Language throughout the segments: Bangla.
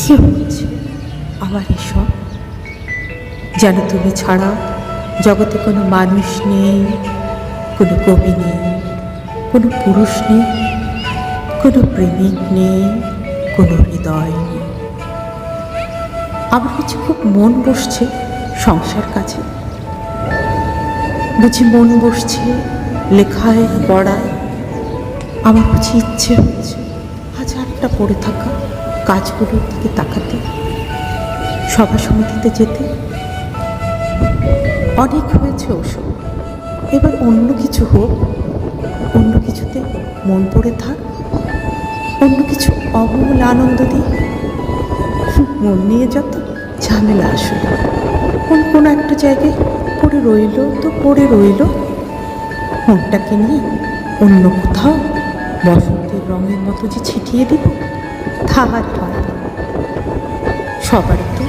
কি হচ্ছে আমার এসব? যেন তুমি ছাড়া জগতে কোনো মানুষ নেই, কোনো কবি নেই, কোনো পুরুষ নেই, কোনো প্রেমিক নেই, কোনো হৃদয় নেই। আমার কিছু খুব মন বসছে সংসার কাজে। বুঝি মন বসছে লেখায় পড়ায়। আমার বুঝি ইচ্ছে হচ্ছে হাজারটা পড়ে থাকা কাজগুলোর দিকে তাকাতে, সভা সমিতিতে যেতে। অনেক হয়েছে ওসব, এবার অন্য কিছু হোক, অন্য কিছুতে মন পড়ে থাক, অন্য কিছু অমূল আনন্দ দিই। মন নিয়ে যত ঝামেলা আসলে কোনো একটা জায়গায় পড়ে রইল তো পড়ে রইল। মনটাকে নিয়ে অন্য কোথাও বসন্তের রঙের মতো যে ছিটিয়ে দিব, তা আর হয় না। সবারই তো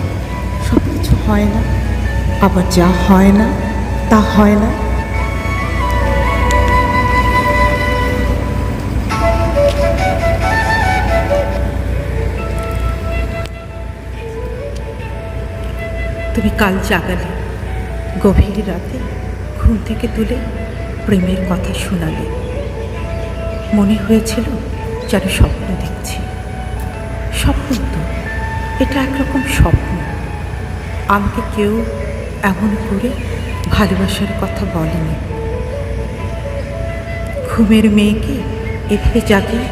সব কিছু হয় না, আবার যা হয় না তা হয় না। তুমি কাল জাগালে, গভীর রাতে ঘুম থেকে তুলে প্রেমের কথা শোনালে। মনে হয়েছিল যেন স্বপ্ন দেখছি। স্বপ্ন তো, এটা একরকম স্বপ্ন। আমাকে কেউ এমন করে ভালোবাসার কথা বলেনি। ঘুমের মেয়েকে এভাবে জাগিয়ে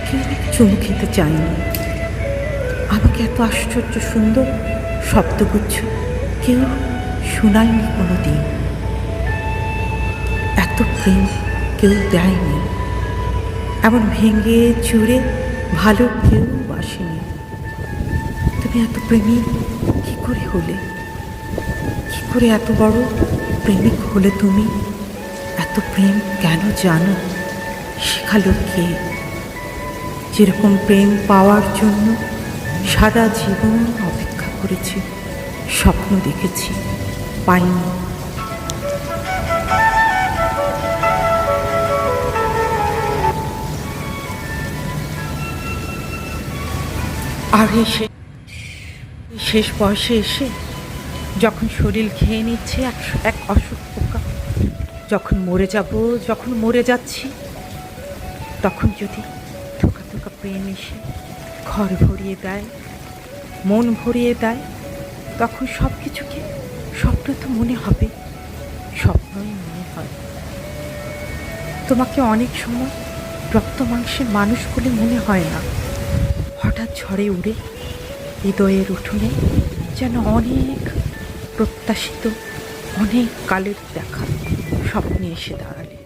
কেউ চুমু খেতে চায়নি। আমাকে এত আশ্চর্য সুন্দর শব্দগুচ্ছ কেউ শোনায়নি কোনো দিন। এত প্রেম কেউ দেয়নি, এমন ভেঙে চুরে ভালো কেউ বাসেনি। তুমি এত প্রেমিক কি করে হলে? কি করে এত বড় প্রেমিক হলে তুমি? এত প্রেম কেন জানো? শেখালো কে? যেরকম প্রেম পাওয়ার জন্য সারা জীবন অপেক্ষা করেছি, স্বপ্ন দেখেছি, পাইনি। আর এই শেষ বয়সে এসে যখন শরীর খেয়ে নিচ্ছে এক অসুখ পোকা, যখন মরে যাচ্ছি, তখন যদি থোকা থোকা প্রেম এসে ঘর ভরিয়ে দেয়, মন ভরিয়ে দেয়, তখন সব কিছুকে স্বপ্ন তো মনে হবে, স্বপ্নই মনে হয়। তোমাকে অনেক সময় রক্ত মাংসের মানুষ বলে মনে হয় না। হঠাৎ ঝড়ে উড়ে হৃদয়ের উঠোনে যেন অনেক প্রত্যাশিত, অনেক কালের দেখা স্বপ্নে এসে দাঁড়ালে।